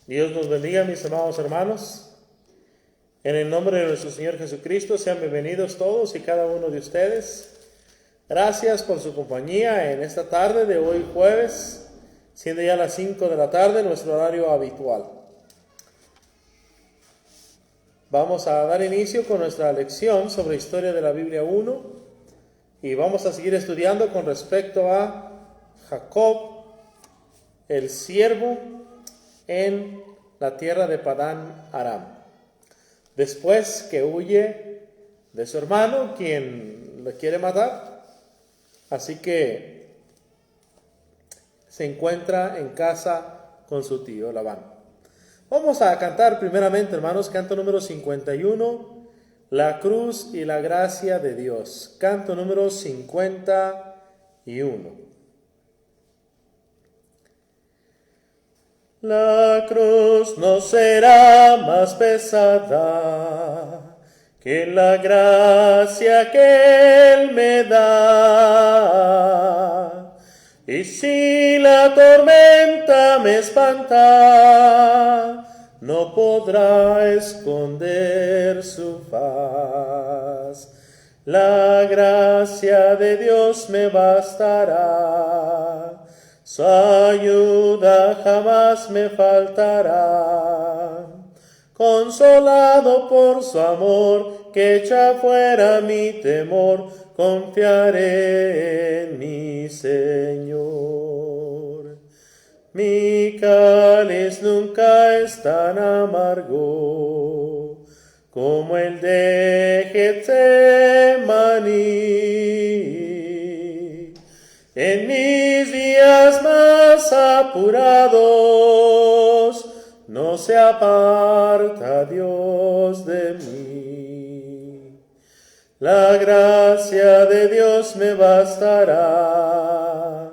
Dios nos bendiga, mis amados hermanos. En el nombre de nuestro Señor Jesucristo, sean bienvenidos todos y cada uno de ustedes. Gracias por su compañía en esta tarde de hoy jueves, siendo ya las 5 de la tarde, nuestro horario habitual. Vamos a dar inicio con nuestra lección sobre Historia de la Biblia 1 y vamos a seguir estudiando con respecto a Jacob, el siervo en la tierra de Padán Aram. Después que huye de su hermano, quien lo quiere matar, así que se encuentra en casa con su tío Labán. Vamos a cantar primeramente, hermanos, canto número 51, La cruz y la gracia de Dios. Canto número 51. La cruz no será más pesada que la gracia que Él me da. Y si la tormenta me espanta, no podrá esconder su faz. La gracia de Dios me bastará. Su ayuda jamás me faltará. Consolado por su amor, que echa fuera mi temor, confiaré en mi Señor. Mi cáliz nunca es tan amargo como el de Getsemaní. En mis días más apurados, no se aparta Dios de mí. La gracia de Dios me bastará,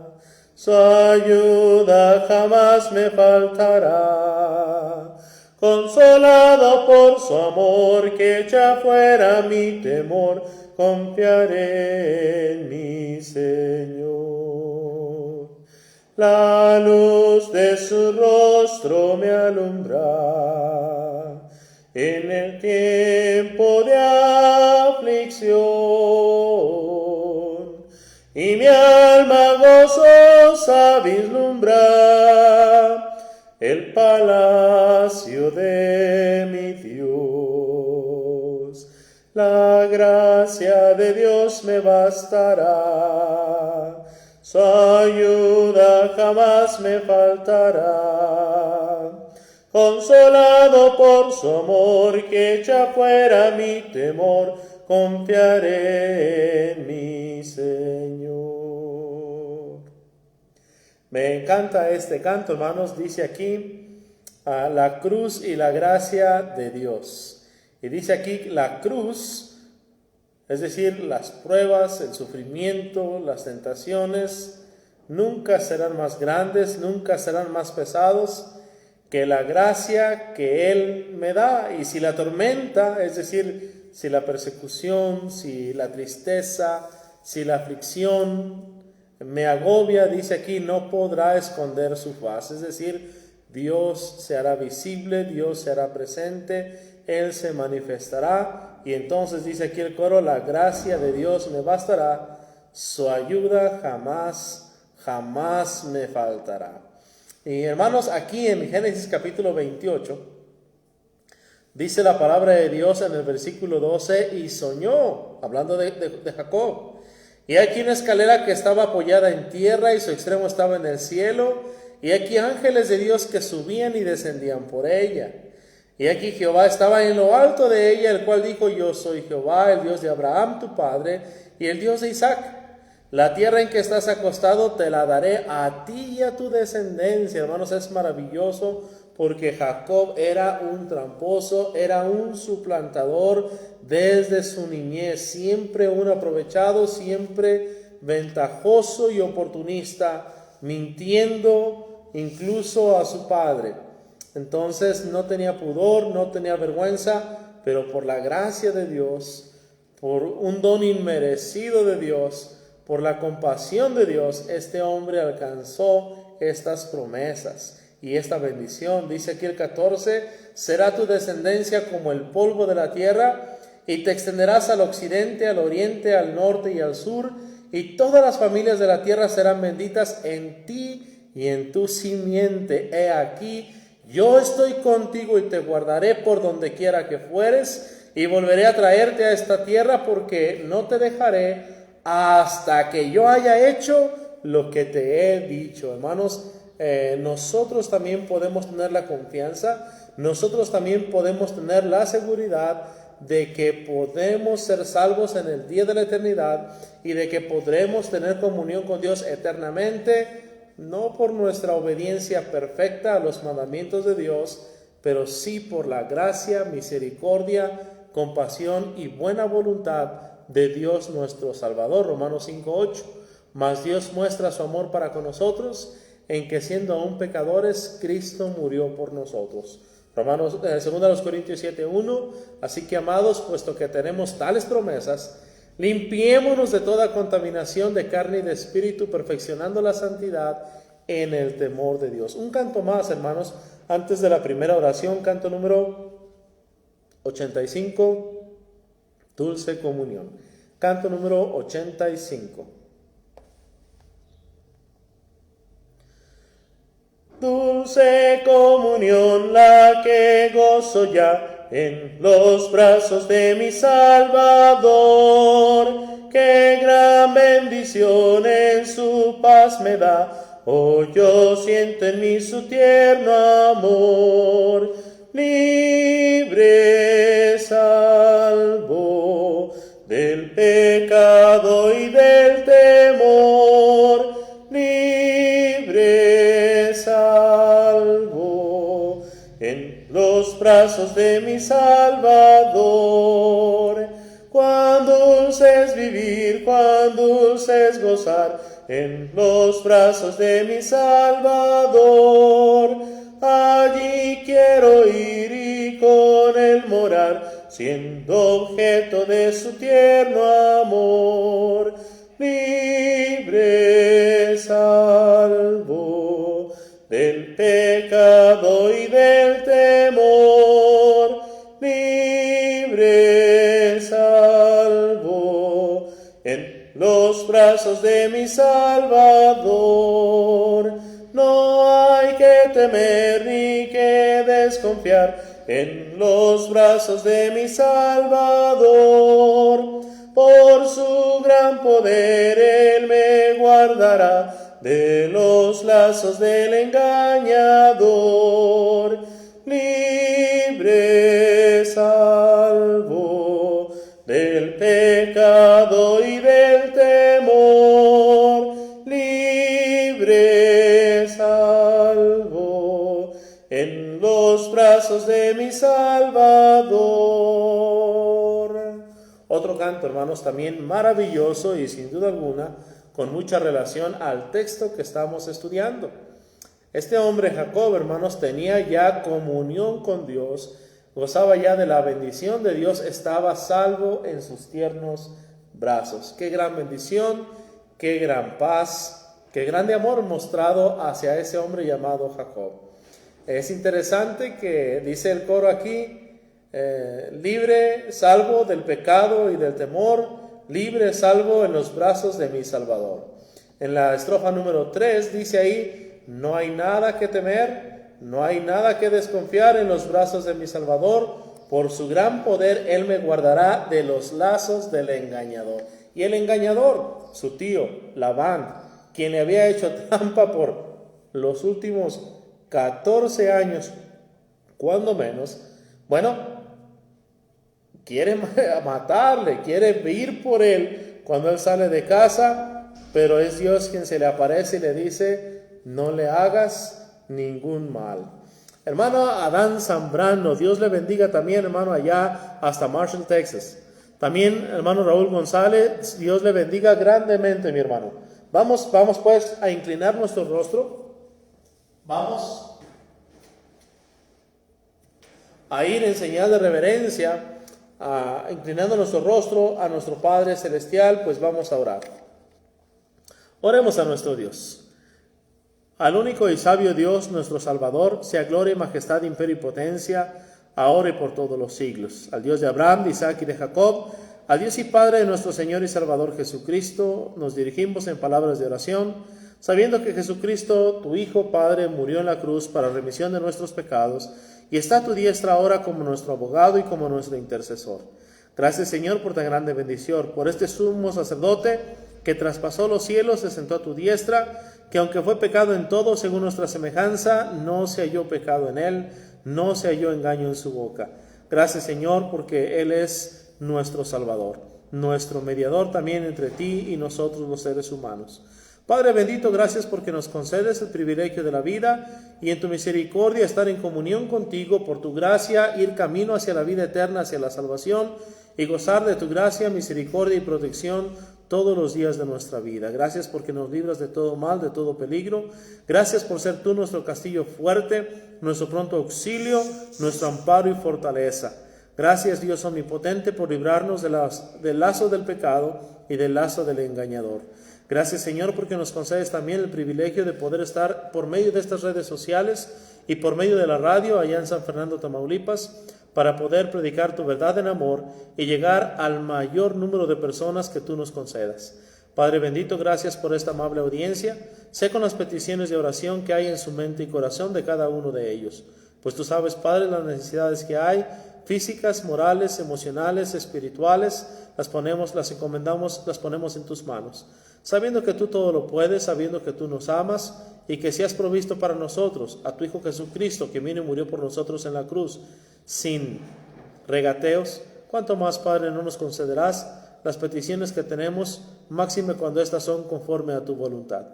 su ayuda jamás me faltará. Consolado por su amor, que echa fuera mi temor, confiaré en mi Señor. La luz de su rostro me alumbra en el tiempo de aflicción, y mi alma gozosa vislumbra el palacio de mi Dios. La gracia de Dios me bastará, su ayuda jamás me faltará. Consolado por su amor, que echa fuera mi temor, confiaré en mi Señor. Me encanta este canto, hermanos. Dice aquí, la cruz y la gracia de Dios. Y dice aquí, la cruz, es decir, las pruebas, el sufrimiento, las tentaciones, nunca serán más grandes, nunca serán más pesados que la gracia que Él me da. Y si la tormenta, es decir, si la persecución, si la tristeza, si la aflicción me agobia, dice aquí, no podrá esconder su faz. Es decir, Dios se hará visible, Dios se hará presente, Él se manifestará. Y entonces dice aquí el coro, la gracia de Dios me bastará, su ayuda jamás me faltará. Y hermanos, aquí en Génesis capítulo 28, dice la palabra de Dios en el versículo 12, y soñó, hablando de Jacob, y aquí una escalera que estaba apoyada en tierra y su extremo estaba en el cielo, y aquí ángeles de Dios que subían y descendían por ella. Y aquí Jehová estaba en lo alto de ella, el cual dijo, yo soy Jehová, el Dios de Abraham tu padre, y el Dios de Isaac. La tierra en que estás acostado te la daré a ti y a tu descendencia. Hermanos, es maravilloso porque Jacob era un tramposo, era un suplantador desde su niñez, siempre un aprovechado, siempre ventajoso y oportunista, mintiendo incluso a su padre. Entonces no tenía pudor, no tenía vergüenza, pero por la gracia de Dios, por un don inmerecido de Dios, por la compasión de Dios, este hombre alcanzó estas promesas. y esta bendición. Dice aquí el 14, será tu descendencia como el polvo de la tierra, y te extenderás al occidente, al oriente, al norte y al sur, y todas las familias de la tierra serán benditas en ti y en tu simiente. He aquí, yo estoy contigo y te guardaré por donde quiera que fueres, y volveré a traerte a esta tierra, porque no te dejaré hasta que yo haya hecho lo que te he dicho. Hermanos, nosotros también podemos tener la confianza, nosotros también podemos tener la seguridad de que podemos ser salvos en el día de la eternidad y de que podremos tener comunión con Dios eternamente, no por nuestra obediencia perfecta a los mandamientos de Dios, pero sí por la gracia, misericordia, compasión y buena voluntad de Dios nuestro Salvador. Romanos 5:8. Mas Dios muestra su amor para con nosotros, en que siendo aún pecadores, Cristo murió por nosotros. Romanos, 2 Corintios 7:1. Así que, amados, puesto que tenemos tales promesas, limpiémonos de toda contaminación de carne y de espíritu, perfeccionando la santidad en el temor de Dios. Un canto más, hermanos, antes de la primera oración, canto número 85, Dulce Comunión. Canto número 85. Dulce comunión la que gozo ya en los brazos de mi Salvador, qué gran bendición en su paz me da, oh yo siento en mí su tierno amor, libre salvo del pecado y del temor, libre salvo en los brazos de mi Salvador. Cuán dulce es vivir, cuán dulce es gozar en los brazos de mi Salvador. Allí quiero ir y con él morar, siendo objeto de su tierno amor. Libre salvo del pecado y del temor, libre salvo en los brazos de mi Salvador. No hay que temer ni que desconfiar en los brazos de mi Salvador. Por su gran poder Él me guardará de los lazos del engañador. Libre salvo del pecado y del temor. Libre salvo en los brazos de mi Salvador. Otro canto, hermanos, también maravilloso y sin duda alguna con mucha relación al texto que estamos estudiando. Este hombre Jacob, hermanos, tenía ya comunión con Dios, gozaba ya de la bendición de Dios, estaba salvo en sus tiernos brazos. Qué gran bendición, qué gran paz, qué grande amor mostrado hacia ese hombre llamado Jacob. Es interesante que dice el coro aquí, libre, salvo del pecado y del temor, libre, salvo en los brazos de mi Salvador. En la estrofa número 3 dice ahí, no hay nada que temer, no hay nada que desconfiar en los brazos de mi Salvador, por su gran poder Él me guardará de los lazos del engañador. Y el engañador, su tío, Labán, quien le había hecho trampa por los últimos 14 años, cuando menos, bueno, quiere matarle, quiere ir por él cuando él sale de casa, pero es Dios quien se le aparece y le dice, no le hagas ningún mal. Hermano Adán Zambrano, Dios le bendiga también, hermano, allá hasta Marshall, Texas. También, hermano Raúl González, Dios le bendiga grandemente, mi hermano. Vamos pues a inclinar nuestro rostro. Vamos a ir en señal de reverencia, inclinando nuestro rostro a nuestro Padre Celestial, pues vamos a orar. Oremos a nuestro Dios. Al único y sabio Dios, nuestro Salvador, sea gloria y majestad, imperio y potencia, ahora y por todos los siglos. Al Dios de Abraham, de Isaac y de Jacob, al Dios y Padre de nuestro Señor y Salvador Jesucristo, nos dirigimos en palabras de oración, sabiendo que Jesucristo, tu Hijo, Padre, murió en la cruz para remisión de nuestros pecados, y está a tu diestra ahora como nuestro abogado y como nuestro intercesor. Gracias, Señor, por tan grande bendición, por este sumo sacerdote que traspasó los cielos, se sentó a tu diestra, que aunque fue pecado en todo según nuestra semejanza, no se halló pecado en él, no se halló engaño en su boca. Gracias, Señor, porque Él es nuestro Salvador, nuestro mediador también entre ti y nosotros los seres humanos. Padre bendito, gracias porque nos concedes el privilegio de la vida y en tu misericordia estar en comunión contigo, por tu gracia ir camino hacia la vida eterna, hacia la salvación y gozar de tu gracia, misericordia y protección todos los días de nuestra vida. Gracias porque nos libras de todo mal, de todo peligro. Gracias por ser tú nuestro castillo fuerte, nuestro pronto auxilio, nuestro amparo y fortaleza. Gracias, Dios omnipotente, por librarnos del lazo del pecado y del lazo del engañador. Gracias, Señor, porque nos concedes también el privilegio de poder estar por medio de estas redes sociales y por medio de la radio allá en San Fernando, Tamaulipas, para poder predicar tu verdad en amor y llegar al mayor número de personas que tú nos concedas. Padre bendito, gracias por esta amable audiencia. Sé con las peticiones de oración que hay en su mente y corazón de cada uno de ellos. Pues tú sabes, Padre, las necesidades que hay, físicas, morales, emocionales, espirituales, las encomendamos, las ponemos en tus manos. Sabiendo que tú todo lo puedes, sabiendo que tú nos amas y que si has provisto para nosotros a tu Hijo Jesucristo, que vino y murió por nosotros en la cruz, sin regateos, ¿cuánto más, Padre, no nos concederás las peticiones que tenemos, máxime cuando éstas son conforme a tu voluntad?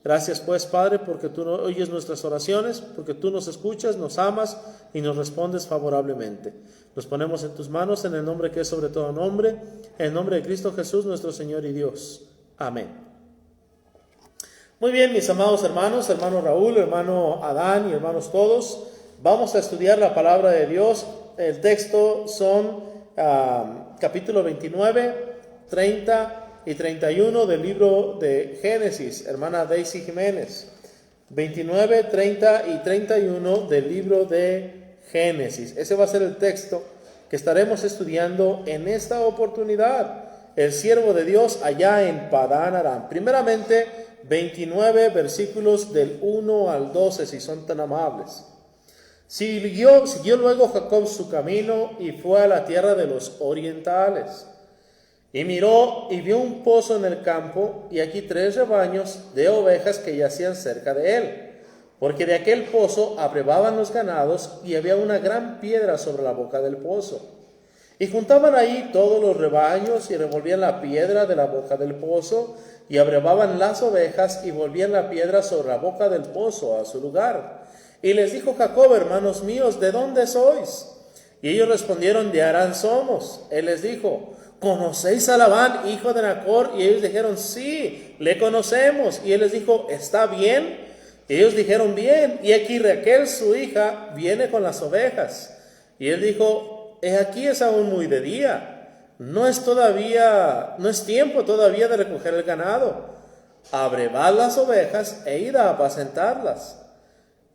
Gracias pues, Padre, porque tú oyes nuestras oraciones, porque tú nos escuchas, nos amas y nos respondes favorablemente. Nos ponemos en tus manos en el nombre que es sobre todo nombre, en el nombre de Cristo Jesús, nuestro Señor y Dios. Amén. Muy bien, mis amados hermanos, hermano Raúl, hermano Adán y hermanos todos, vamos a estudiar la palabra de Dios. El texto son capítulo 29, 30 y 31 del libro de Génesis, hermana Daisy Jiménez. 29, 30 y 31 del libro de Génesis. Ese va a ser el texto que estaremos estudiando en esta oportunidad. El siervo de Dios allá en Padán Aram. Primeramente, 29 versículos del 1 al 12, si son tan amables. Siguió luego Jacob su camino y fue a la tierra de los orientales. Y miró y vio un pozo en el campo, y aquí 3 rebaños de ovejas que yacían cerca de él, porque de aquel pozo abrevaban los ganados, y había una gran piedra sobre la boca del pozo. Y juntaban ahí todos los rebaños, y revolvían la piedra de la boca del pozo, y abrevaban las ovejas, y volvían la piedra sobre la boca del pozo a su lugar. Y les dijo Jacob: hermanos míos, ¿de dónde sois? Y ellos respondieron: de Harán somos. Él les dijo: ¿conocéis a Labán, hijo de Nacor? Y ellos dijeron: sí, le conocemos. Y él les dijo: ¿está bien? Y ellos dijeron: bien. Y aquí Raquel, su hija, viene con las ovejas. Y él dijo: aquí es aún muy de día, no es tiempo todavía de recoger el ganado. Abrevad las ovejas e id a apacentarlas.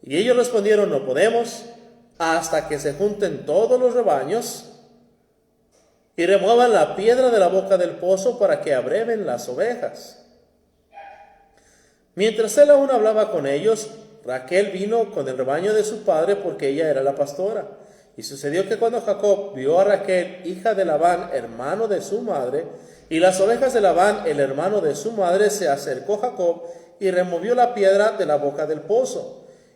Y ellos respondieron: no podemos, hasta que se junten todos los rebaños y remuevan la piedra de la boca del pozo para que abreven las ovejas. Mientras él aún hablaba con ellos, Raquel vino con el rebaño de su padre, porque ella era la pastora. Y sucedió que cuando Jacob vio a Raquel, hija de Labán, hermano de su madre, y las ovejas de Labán, el hermano de su madre, se acercó Jacob y removió la piedra de la boca del pozo.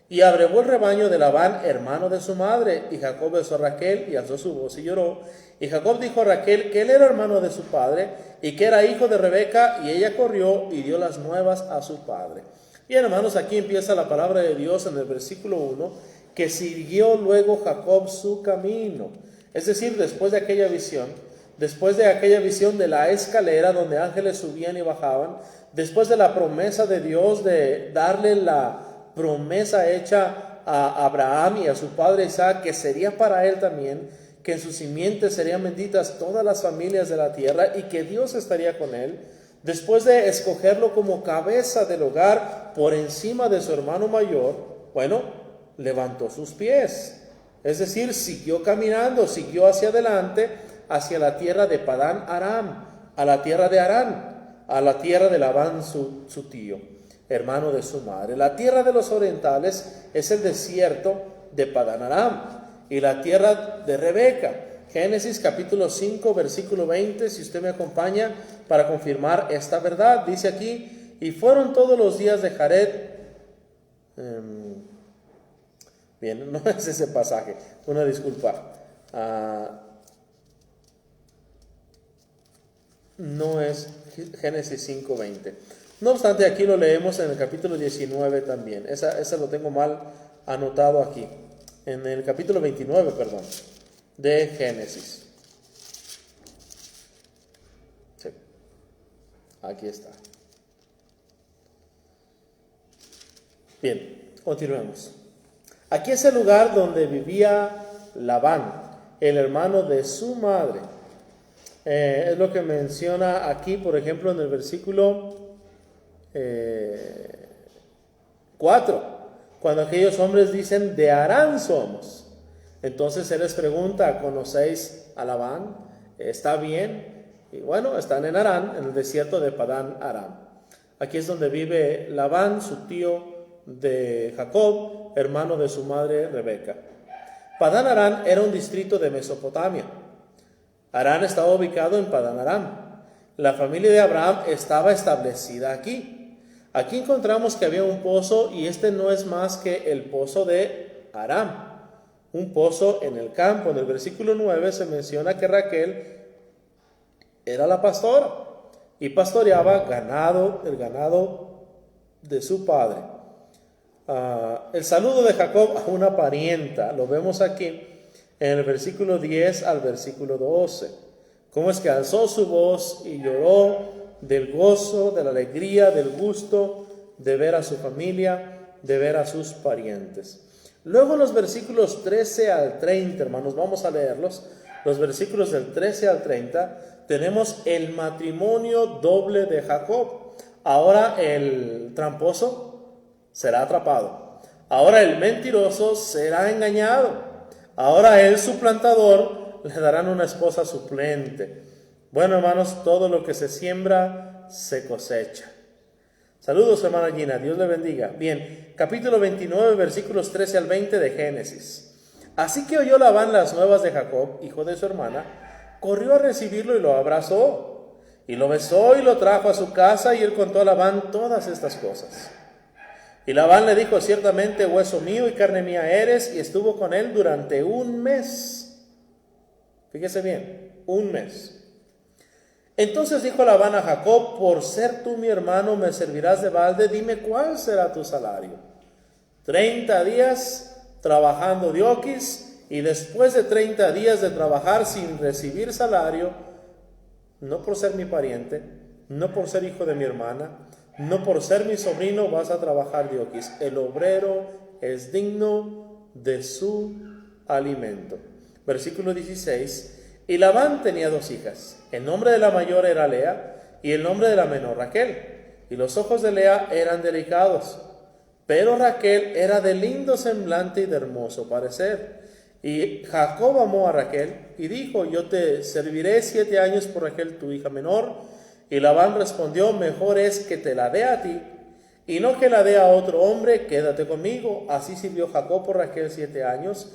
Y abrevó el rebaño de Labán, hermano de su madre. Y Jacob besó a Raquel y alzó su voz y lloró. Y Jacob dijo a Raquel que él era hermano de su padre y que era hijo de Rebeca. Y ella corrió y dio las nuevas a su padre. Bien, hermanos, aquí empieza la palabra de Dios en el versículo 1, que siguió luego Jacob su camino. Es decir, después de aquella visión de la escalera donde ángeles subían y bajaban, después de la promesa de Dios de darle la promesa hecha a Abraham y a su padre Isaac, que sería para él también, que en su simiente serían benditas todas las familias de la tierra y que Dios estaría con él. Después de escogerlo como cabeza del hogar por encima de su hermano mayor, bueno, levantó sus pies. Es decir, siguió caminando, siguió hacia adelante, hacia la tierra de Padán Aram, a la tierra de Harán, a la tierra de Labán, su tío, hermano de su madre. La tierra de los orientales es el desierto de Padán Aram y la tierra de Rebeca. Génesis capítulo 5, versículo 20, si usted me acompaña para confirmar esta verdad. Dice aquí, y fueron todos los días de Jared. Bien, no es ese pasaje, una disculpa. No es Génesis 5, 20. No obstante, aquí lo leemos en el capítulo 19 también. Esa lo tengo mal anotado aquí. En el capítulo 29, perdón, de Génesis. Sí, aquí está. Bien, continuemos. Aquí es el lugar donde vivía Labán, el hermano de su madre. Es lo que menciona aquí, por ejemplo, en el versículo 4, cuando aquellos hombres dicen, de Harán somos. Entonces él les pregunta, ¿conocéis a Labán? ¿Está bien? Y bueno, están en Harán, en el desierto de Padán Aram. Aquí es donde vive Labán, su tío de Jacob, hermano de su madre Rebeca. Padán Aram era un distrito de Mesopotamia. Harán estaba ubicado en Padán Aram. La familia de Abraham estaba establecida aquí. Aquí encontramos que había un pozo y este no es más que el pozo de Aram, un pozo en el campo. En el versículo 9 se menciona que Raquel era la pastora y pastoreaba el ganado de su padre. El saludo de Jacob a una parienta lo vemos aquí en el versículo 10 al versículo 12. Cómo es que alzó su voz y lloró del gozo, de la alegría, del gusto de ver a su familia, de ver a sus parientes. Luego los versículos 13 al 30, hermanos, vamos a leerlos. Los versículos del 13 al 30, tenemos el matrimonio doble de Jacob. Ahora el tramposo será atrapado. Ahora el mentiroso será engañado. Ahora el suplantador le darán una esposa suplente. Bueno, hermanos, todo lo que se siembra se cosecha. Saludos, hermana Gina, Dios le bendiga. Bien, capítulo 29, versículos 13 al 20 de Génesis. Así que oyó Labán las nuevas de Jacob, hijo de su hermana, corrió a recibirlo y lo abrazó, y lo besó y lo trajo a su casa, y él contó a Labán todas estas cosas. Y Labán le dijo, ciertamente hueso mío y carne mía eres, y estuvo con él durante un mes. Fíjese bien, un mes. Entonces dijo Labán a Jacob, por ser tú mi hermano me servirás de balde, dime cuál será tu salario. 30 días trabajando de oquis, y después de 30 días de trabajar sin recibir salario, no por ser mi pariente, no por ser hijo de mi hermana, no por ser mi sobrino vas a trabajar de oquis. El obrero es digno de su alimento. Versículo 16. Y Labán tenía 2 hijas. El nombre de la mayor era Lea y el nombre de la menor Raquel. Y los ojos de Lea eran delicados, pero Raquel era de lindo semblante y de hermoso parecer. Y Jacob amó a Raquel y dijo, yo te serviré 7 años por Raquel tu hija menor. Y Labán respondió, mejor es que te la dé a ti y no que la dé a otro hombre, quédate conmigo. Así sirvió Jacob por Raquel 7 años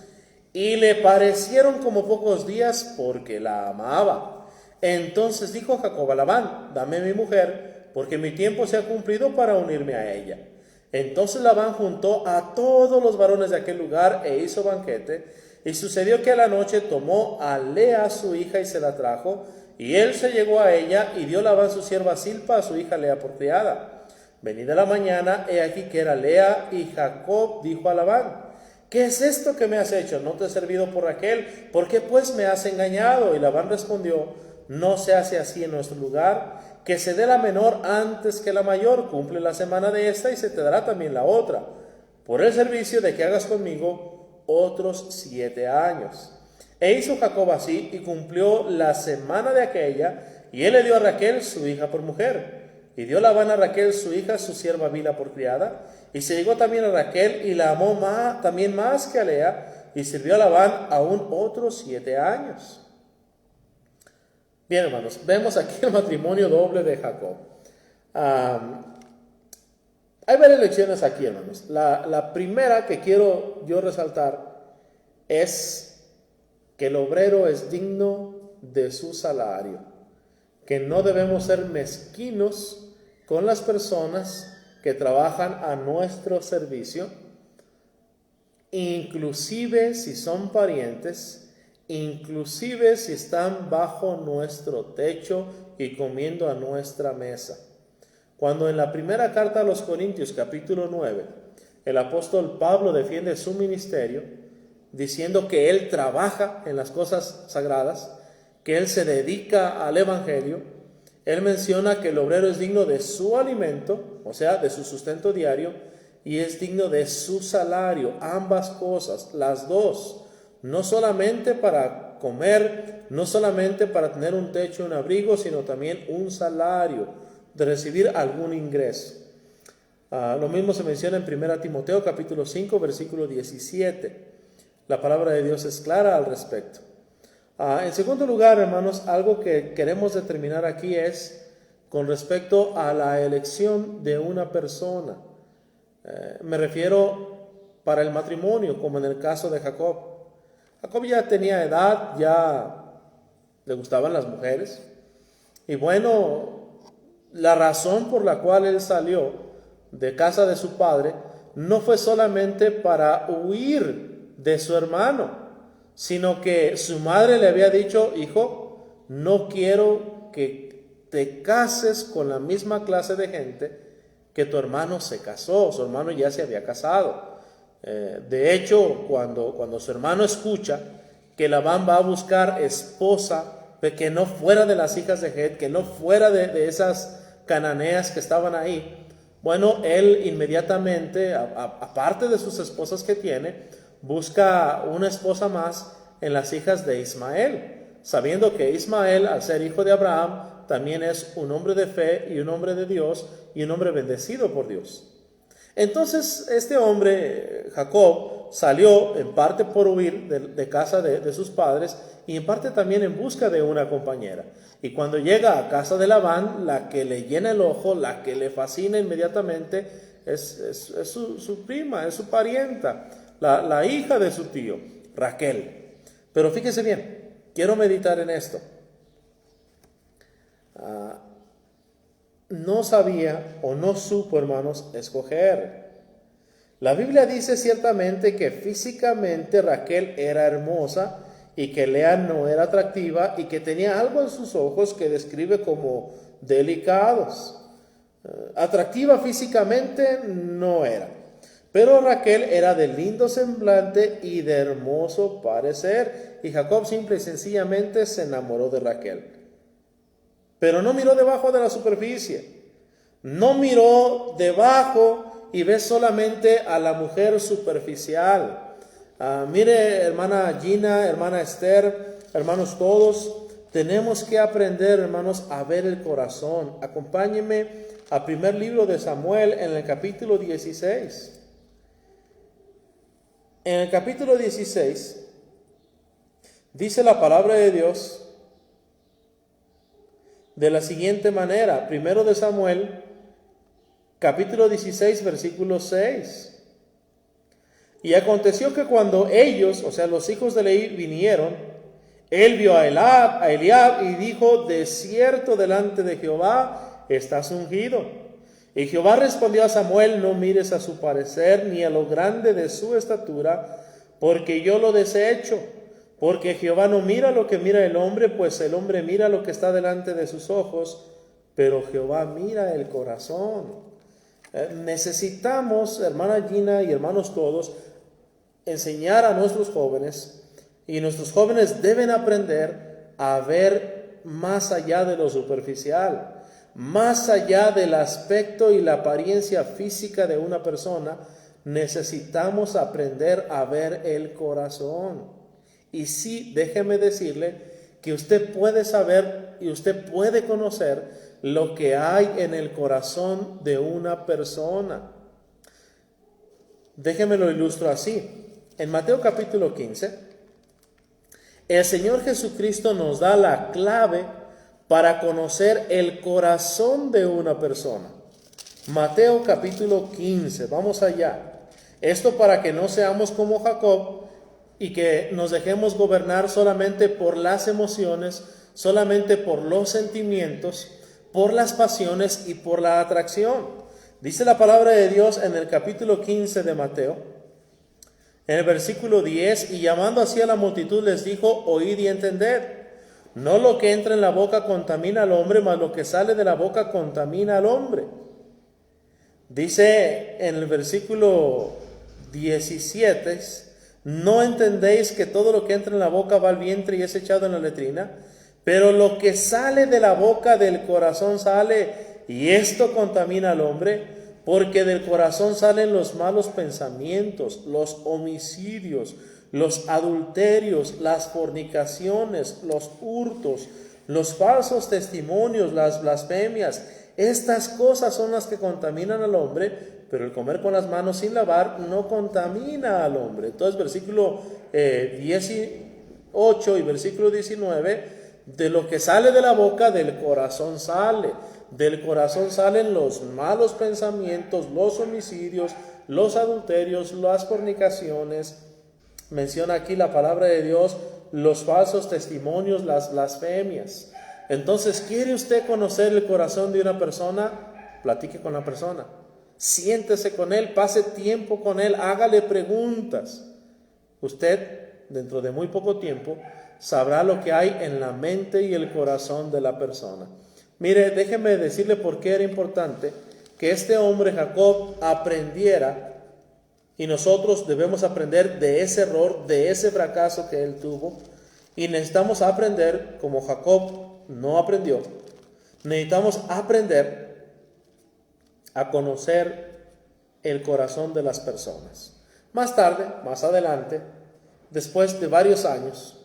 y le parecieron como pocos días porque la amaba. Entonces dijo Jacob a Labán, dame mi mujer porque mi tiempo se ha cumplido para unirme a ella. Entonces Labán juntó a todos los varones de aquel lugar e hizo banquete. Y sucedió que a la noche tomó a Lea su hija y se la trajo. Y él se llegó a ella y dio Labán su sierva Zilpa a su hija Lea por criada. Venida la mañana, he aquí que era Lea, y Jacob dijo a Labán, ¿qué es esto que me has hecho? ¿No te he servido por Raquel? ¿Por qué pues me has engañado? Y Labán respondió, no se hace así en nuestro lugar, que se dé la menor antes que la mayor, cumple la semana de esta y se te dará también la otra, por el servicio de que hagas conmigo otros 7 años. E hizo Jacob así y cumplió la semana de aquella, y él le dio a Raquel su hija por mujer. Y dio Labán a Raquel su hija, su sierva Bila, por criada. Y se llegó también a Raquel y la amó también más que a Lea, y sirvió a Labán aún otros 7 años. Bien, hermanos, vemos aquí el matrimonio doble de Jacob. Hay varias lecciones aquí, hermanos. La primera que quiero yo resaltar es que el obrero es digno de su salario, que no debemos ser mezquinos con las personas que trabajan a nuestro servicio, inclusive si son parientes, inclusive si están bajo nuestro techo y comiendo a nuestra mesa. Cuando en la primera carta a los Corintios, capítulo 9, el apóstol Pablo defiende su ministerio, diciendo que él trabaja en las cosas sagradas, que él se dedica al evangelio, él menciona que el obrero es digno de su alimento, o sea, de su sustento diario, y es digno de su salario, ambas cosas, las dos, no solamente para comer, no solamente para tener un techo y un abrigo, sino también un salario, de recibir algún ingreso. Lo mismo se menciona en 1 Timoteo capítulo 5 versículo 17. La palabra de Dios es clara al respecto. En segundo lugar, hermanos, algo que queremos determinar aquí es con respecto a la elección de una persona. Me refiero para el matrimonio, como en el caso de Jacob. Jacob ya tenía edad, ya le gustaban las mujeres. Y bueno, la razón por la cual él salió de casa de su padre no fue solamente para huir de su hermano, sino que su madre le había dicho: hijo, no quiero que te cases con la misma clase de gente que tu hermano se casó. Su hermano ya se había casado. De hecho, cuando su hermano escucha que Labán va a buscar esposa que no fuera de las hijas de Het, que no fuera de esas cananeas que estaban ahí, bueno, él inmediatamente, aparte de sus esposas que tiene, busca una esposa más en las hijas de Ismael, sabiendo que Ismael, al ser hijo de Abraham, también es un hombre de fe y un hombre de Dios y un hombre bendecido por Dios. Entonces este hombre, Jacob, salió en parte por huir de casa de sus padres y en parte también en busca de una compañera. Y cuando llega a casa de Labán, la que le llena el ojo, la que le fascina inmediatamente, es su prima, es su parienta, la hija de su tío, Raquel. Pero fíjese bien, quiero meditar en esto. No sabía o no supo, hermanos, escoger. La Biblia dice ciertamente que físicamente Raquel era hermosa y que Lea no era atractiva y que tenía algo en sus ojos que describe como delicados. Atractiva físicamente no era, pero Raquel era de lindo semblante y de hermoso parecer, y Jacob simple y sencillamente se enamoró de Raquel. Pero no miró debajo de la superficie, no miró debajo y ve solamente a la mujer superficial. Mire, hermana Gina, hermana Esther, hermanos todos, tenemos que aprender, hermanos, a ver el corazón. Acompáñenme al primer libro de Samuel en el capítulo 16. En el capítulo 16 dice la palabra de Dios de la siguiente manera. Primero de Samuel, capítulo 16, versículo 6. Y aconteció que cuando ellos, o sea, los hijos de Leí, vinieron, él vio a Eliab y dijo: de cierto delante de Jehová estás ungido. Y Jehová respondió a Samuel: no mires a su parecer ni a lo grande de su estatura, porque yo lo desecho. Porque Jehová no mira lo que mira el hombre, pues el hombre mira lo que está delante de sus ojos, pero Jehová mira el corazón. Necesitamos, hermana Gina y hermanos todos, enseñar a nuestros jóvenes, y nuestros jóvenes deben aprender a ver más allá de lo superficial, más allá del aspecto y la apariencia física de una persona. Necesitamos aprender a ver el corazón. Y sí, déjeme decirle que usted puede saber y usted puede conocer lo que hay en el corazón de una persona. Déjenme lo ilustro así. En Mateo capítulo 15, el Señor Jesucristo nos da la clave para conocer el corazón de una persona. Mateo capítulo 15, vamos allá. Esto para que no seamos como Jacob y que nos dejemos gobernar solamente por las emociones, solamente por los sentimientos, por las pasiones y por la atracción. Dice la palabra de Dios en el capítulo 15 de Mateo, en el versículo 10, y llamando así a la multitud les dijo, oíd y entended. No lo que entra en la boca contamina al hombre, mas lo que sale de la boca contamina al hombre. Dice en el versículo 17, ¿no entendéis que todo lo que entra en la boca va al vientre y es echado en la letrina? Pero lo que sale de la boca del corazón sale, y esto contamina al hombre, porque del corazón salen los malos pensamientos, los homicidios, los adulterios, las fornicaciones, los hurtos, los falsos testimonios, las blasfemias. Estas cosas son las que contaminan al hombre, pero el comer con las manos sin lavar no contamina al hombre. Entonces, versículo 18 y versículo 19, de lo que sale de la boca, del corazón sale. Del corazón salen los malos pensamientos, los homicidios, los adulterios, las fornicaciones. Menciona aquí la palabra de Dios, los falsos testimonios, las blasfemias. Entonces, ¿quiere usted conocer el corazón de una persona? Platique con la persona. Siéntese con él, pase tiempo con él, hágale preguntas. Usted, dentro de muy poco tiempo, sabrá lo que hay en la mente y el corazón de la persona. Mire, déjeme decirle por qué era importante que este hombre Jacob aprendiera, y nosotros debemos aprender de ese error, de ese fracaso que él tuvo, y necesitamos aprender como Jacob no aprendió. Necesitamos aprender a conocer el corazón de las personas. Más tarde, más adelante, después de varios años,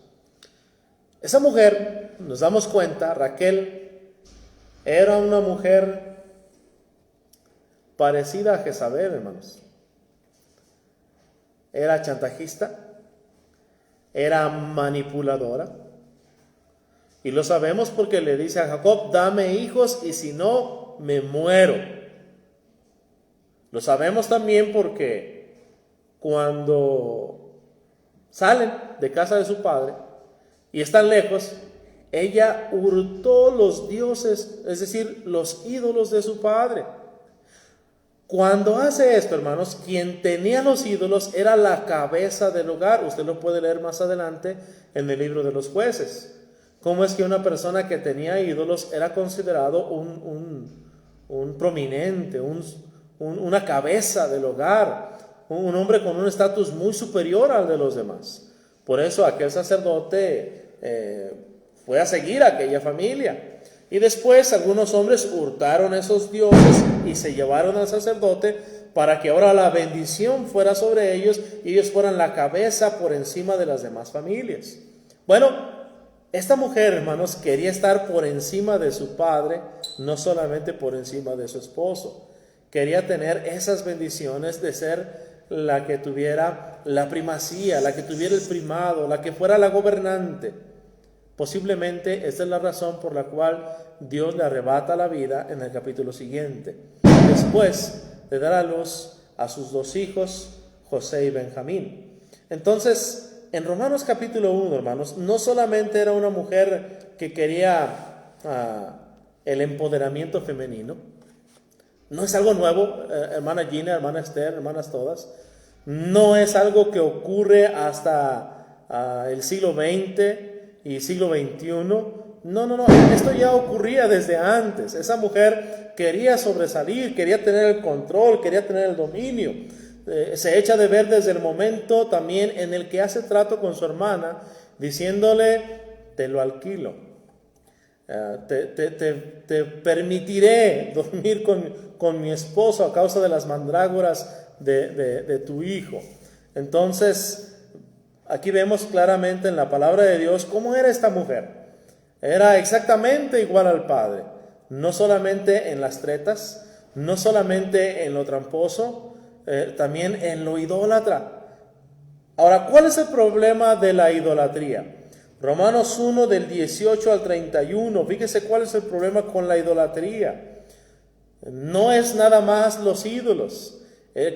esa mujer, nos damos cuenta, Raquel, era una mujer parecida a Jezabel, hermanos. Era chantajista, era manipuladora. Y lo sabemos porque le dice a Jacob, dame hijos y si no, me muero. Lo sabemos también porque cuando salen de casa de su padre y están lejos, ella hurtó los dioses, es decir, los ídolos de su padre. Cuando hace esto, hermanos, quien tenía los ídolos era la cabeza del hogar. Usted lo puede leer más adelante en el libro de los jueces. Cómo es que una persona que tenía ídolos era considerado un prominente, una cabeza del hogar, un hombre con un estatus muy superior al de los demás. Por eso aquel sacerdote fue a seguir a aquella familia. Y después algunos hombres hurtaron esos dioses y se llevaron al sacerdote para que ahora la bendición fuera sobre ellos y ellos fueran la cabeza por encima de las demás familias. Bueno, esta mujer, hermanos, quería estar por encima de su padre, no solamente por encima de su esposo. Quería tener esas bendiciones de ser la que tuviera la primacía, la que tuviera el primado, la que fuera la gobernante. Posiblemente esta es la razón por la cual Dios le arrebata la vida en el capítulo siguiente, después de dar a luz a sus dos hijos, José y Benjamín. Entonces, en Romanos capítulo 1, hermanos, no solamente era una mujer que quería el empoderamiento femenino. No es algo nuevo, hermana Gina, hermana Esther, hermanas todas. No es algo que ocurre hasta el siglo XX y siglo XXI. No, esto ya ocurría desde antes. Esa mujer quería sobresalir, quería tener el control, quería tener el dominio. Se echa de ver desde el momento también en el que hace trato con su hermana, diciéndole, te lo alquilo, te permitiré dormir con mi esposo a causa de las mandrágoras de tu hijo. Entonces, aquí vemos claramente en la palabra de Dios cómo era esta mujer. Era exactamente igual al padre. no solamente en las tretas, no solamente en lo tramposo, también en lo idólatra. Ahora, ¿cuál es el problema de la idolatría? Romanos 1 del 18 al 31, fíjese cuál es el problema con la idolatría. No es nada más los ídolos.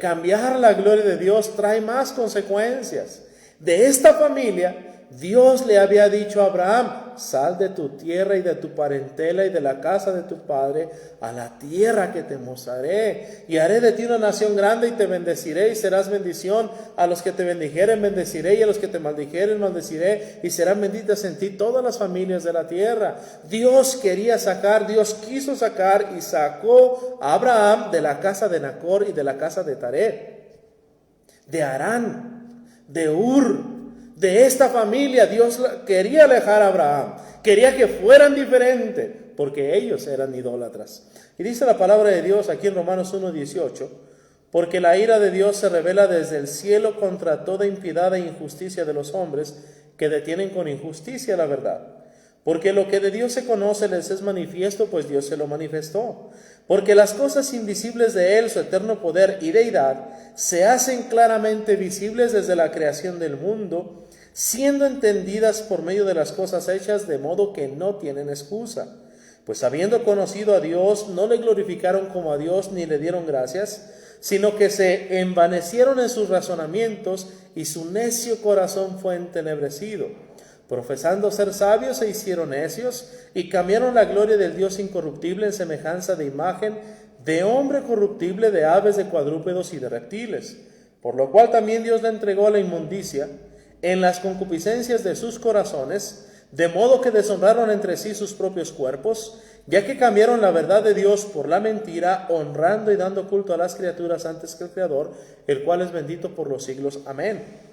Cambiar la gloria de Dios trae más consecuencias. De esta familia, Dios le había dicho a Abraham: sal de tu tierra y de tu parentela y de la casa de tu padre a la tierra que te mostraré, y haré de ti una nación grande y te bendeciré y serás bendición. A los que te bendijeren bendeciré, y a los que te maldijeren maldeciré, y serán benditas en ti todas las familias de la tierra. Dios quiso sacar y sacó a Abraham de la casa de Nacor y de la casa de Taré, de Harán, de Ur. De esta familia Dios quería alejar a Abraham, quería que fueran diferentes, porque ellos eran idólatras. Y dice la palabra de Dios aquí en Romanos 1:18, porque la ira de Dios se revela desde el cielo contra toda impiedad e injusticia de los hombres que detienen con injusticia la verdad. Porque lo que de Dios se conoce les es manifiesto, pues Dios se lo manifestó. Porque las cosas invisibles de Él, su eterno poder y deidad, se hacen claramente visibles desde la creación del mundo, siendo entendidas por medio de las cosas hechas, de modo que no tienen excusa. Pues habiendo conocido a Dios, no le glorificaron como a Dios ni le dieron gracias, sino que se envanecieron en sus razonamientos y su necio corazón fue entenebrecido. Profesando ser sabios se hicieron necios y cambiaron la gloria del Dios incorruptible en semejanza de imagen de hombre corruptible, de aves, de cuadrúpedos y de reptiles. Por lo cual también Dios le entregó a la inmundicia en las concupiscencias de sus corazones, de modo que deshonraron entre sí sus propios cuerpos, ya que cambiaron la verdad de Dios por la mentira, honrando y dando culto a las criaturas antes que al Creador, el cual es bendito por los siglos. Amén.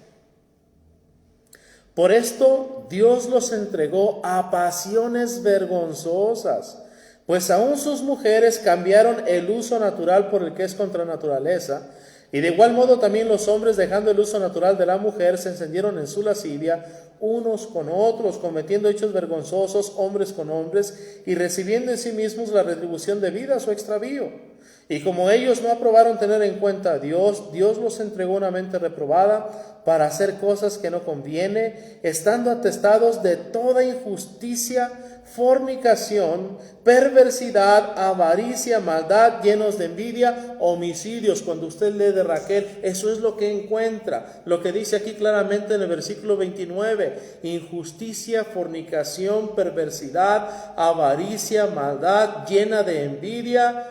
Por esto Dios los entregó a pasiones vergonzosas, pues aún sus mujeres cambiaron el uso natural por el que es contra naturaleza, y de igual modo también los hombres, dejando el uso natural de la mujer, se encendieron en su lascivia unos con otros, cometiendo hechos vergonzosos hombres con hombres, y recibiendo en sí mismos la retribución debida a su extravío. Y como ellos no aprobaron tener en cuenta a Dios, Dios los entregó una mente reprobada para hacer cosas que no conviene, estando atestados de toda injusticia, fornicación, perversidad, avaricia, maldad, llenos de envidia, homicidios. Cuando usted lee de Raquel, eso es lo que encuentra. Lo que dice aquí claramente en el versículo 29, injusticia, fornicación, perversidad, avaricia, maldad, llena de envidia.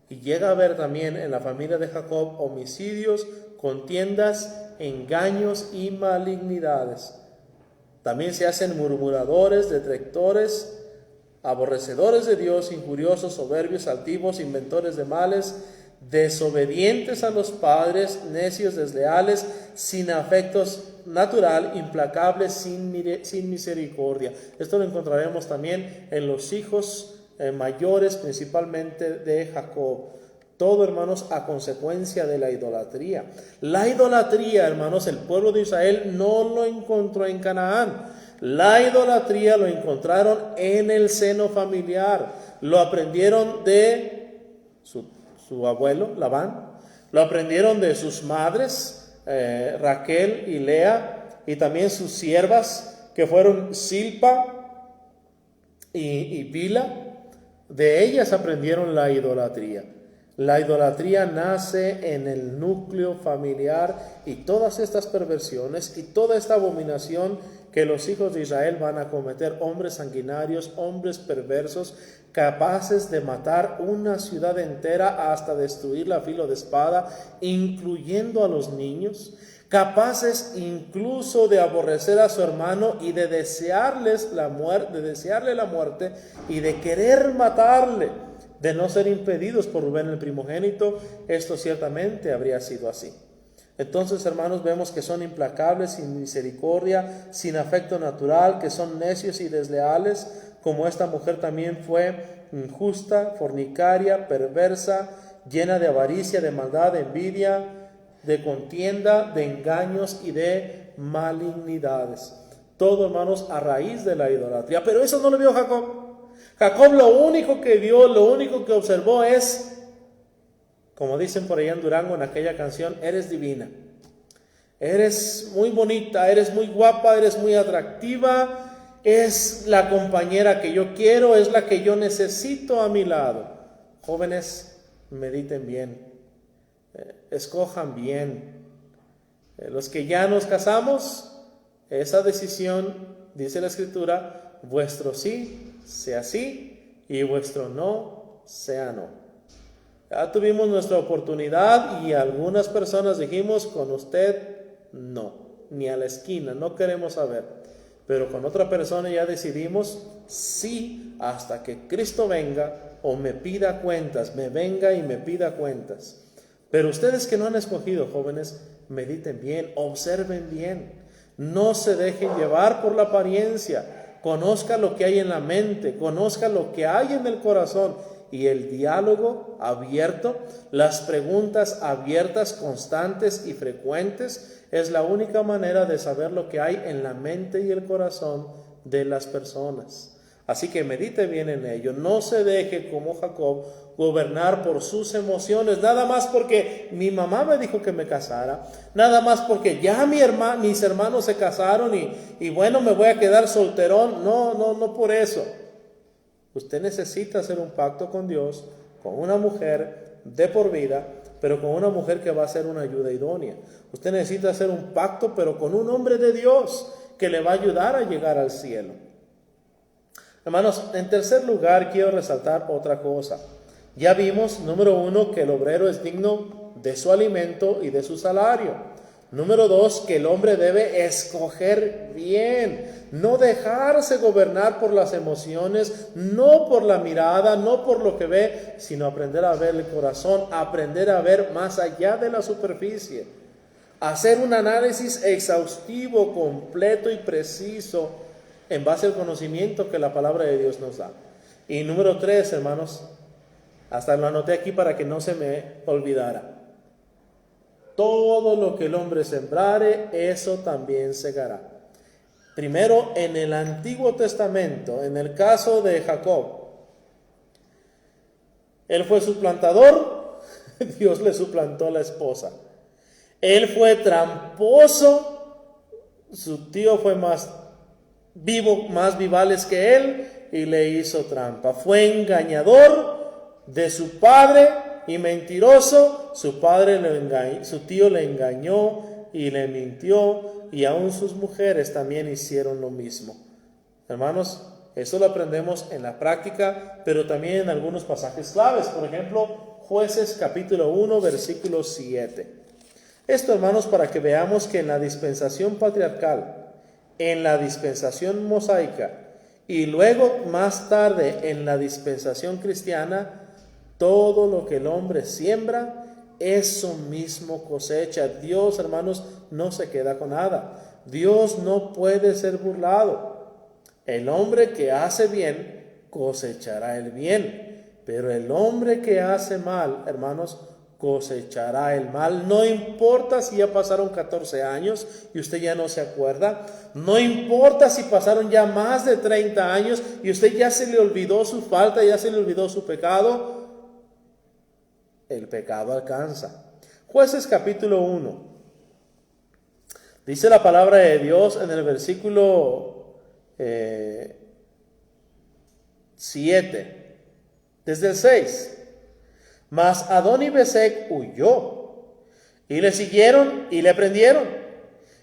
Y llega a ver también en la familia de Jacob homicidios, contiendas, engaños y malignidades. También se hacen murmuradores, detractores, aborrecedores de Dios, injuriosos, soberbios, altivos, inventores de males, desobedientes a los padres, necios, desleales, sin afectos natural, implacables, sin misericordia. Esto lo encontraremos también en los hijos mayores, principalmente de Jacob. Todo, hermanos, a consecuencia de la idolatría. La idolatría, hermanos, el pueblo de Israel no lo encontró en Canaán. La idolatría lo encontraron en el seno familiar. Lo aprendieron de su abuelo, Labán. Lo aprendieron de sus madres, Raquel y Lea, y también sus siervas, que fueron Silpa y Bila. De ellas aprendieron la idolatría. La idolatría nace en el núcleo familiar, y todas estas perversiones y toda esta abominación que los hijos de Israel van a cometer, hombres sanguinarios, hombres perversos, capaces de matar una ciudad entera hasta destruirla a filo de espada, incluyendo a los niños, capaces incluso de aborrecer a su hermano y de desearle la muerte y de querer matarle, de no ser impedidos por Rubén el primogénito. Esto ciertamente habría sido así. Entonces, hermanos, vemos que son implacables, sin misericordia, sin afecto natural, que son necios y desleales, como esta mujer también fue injusta, fornicaria, perversa, llena de avaricia, de maldad, de envidia, de contienda, de engaños y de malignidades. Todo, hermanos, a raíz de la idolatría. Pero eso no lo vio Jacob. Jacob lo único que vio, lo único que observó es, como dicen por allá en Durango en aquella canción, eres divina. Eres muy bonita, eres muy guapa, eres muy atractiva, es la compañera que yo quiero, es la que yo necesito a mi lado. Jóvenes, mediten bien, escojan bien. Los que ya nos casamos, esa decisión, dice la Escritura, vuestro sí sea sí y vuestro no sea no. Ya tuvimos nuestra oportunidad y algunas personas dijimos, con usted no, ni a la esquina, no queremos saber. Pero con otra persona ya decidimos sí hasta que Cristo venga o me pida cuentas, me venga y me pida cuentas. Pero ustedes que no han escogido, jóvenes, mediten bien, observen bien, no se dejen llevar por la apariencia, conozca lo que hay en la mente, conozca lo que hay en el corazón. Y el diálogo abierto, las preguntas abiertas, constantes y frecuentes, es la única manera de saber lo que hay en la mente y el corazón de las personas. Así que medite bien en ello, no se deje como Jacob gobernar por sus emociones, nada más porque mi mamá me dijo que me casara, nada más porque ya mis hermanos se casaron y bueno, me voy a quedar solterón. No por eso. Usted necesita hacer un pacto con Dios, con una mujer de por vida, pero con una mujer que va a ser una ayuda idónea. Usted necesita hacer un pacto, pero con un hombre de Dios que le va a ayudar a llegar al cielo. Hermanos, en tercer lugar quiero resaltar otra cosa. Ya vimos, número 1, que el obrero es digno de su alimento y de su salario. Número 2, que el hombre debe escoger bien, no dejarse gobernar por las emociones, no por la mirada, no por lo que ve, sino aprender a ver el corazón, aprender a ver más allá de la superficie. Hacer un análisis exhaustivo, completo y preciso en base al conocimiento que la palabra de Dios nos da. Y número 3, hermanos, hasta lo anoté aquí para que no se me olvidara. Todo lo que el hombre sembrare, eso también segará. Primero, en el Antiguo Testamento, en el caso de Jacob, él fue suplantador, Dios le suplantó a la esposa. Él fue tramposo, su tío fue más vivo, más vivales que él y le hizo trampa. Fue engañador de su padre y mentiroso, su tío le engañó y le mintió, y aún sus mujeres también hicieron lo mismo. Hermanos, eso lo aprendemos en la práctica, pero también en algunos pasajes claves. Por ejemplo, Jueces capítulo 1, versículo 7. Esto, hermanos, para que veamos que en la dispensación patriarcal, en la dispensación mosaica y luego más tarde en la dispensación cristiana, todo lo que el hombre siembra, eso mismo cosecha. Dios, hermanos, no se queda con nada. Dios no puede ser burlado. El hombre que hace bien, cosechará el bien. Pero el hombre que hace mal, hermanos, cosechará el mal. No importa si ya pasaron 14 años y usted ya no se acuerda. No importa si pasaron ya más de 30 años y usted ya se le olvidó su falta, ya se le olvidó su pecado. El pecado alcanza. Jueces capítulo 1. Dice la palabra de Dios en el versículo 7, desde el 6. Mas Adoni-Bezek huyó, y le siguieron y le prendieron,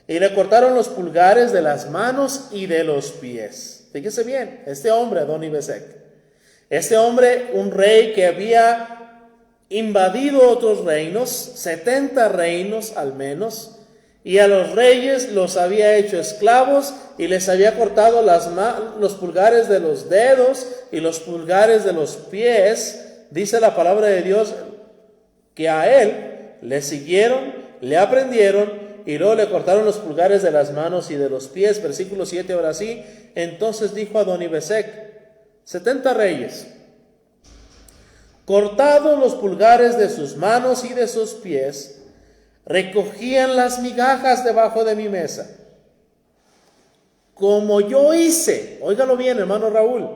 y le cortaron los pulgares de las manos y de los pies. Fíjese bien, este hombre, Adoni-Bezek, este hombre, un rey que había invadido otros reinos, 70 reinos al menos, y a los reyes los había hecho esclavos y les había cortado los pulgares de los dedos y los pulgares de los pies. Dice la palabra de Dios que a él le siguieron, le aprendieron y luego le cortaron los pulgares de las manos y de los pies. Versículo 7, ahora sí. Entonces dijo Adoni-Bezek, 70 reyes, cortados los pulgares de sus manos y de sus pies, recogían las migajas debajo de mi mesa. Como yo hice, óigalo bien, hermano Raúl,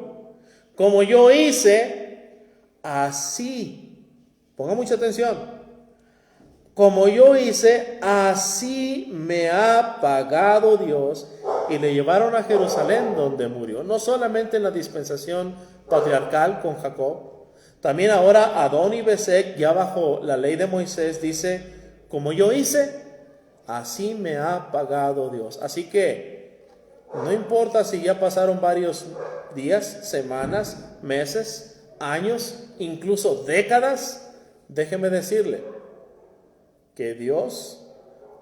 Como yo hice, así. Ponga mucha atención. Como yo hice, así me ha pagado Dios. Y le llevaron a Jerusalén, donde murió. No solamente en la dispensación patriarcal con Jacob. También ahora Adón y Besec, ya bajo la ley de Moisés, dice, como yo hice, así me ha pagado Dios. Así que no importa si ya pasaron varios días, semanas, meses, años, incluso décadas, déjeme decirle que Dios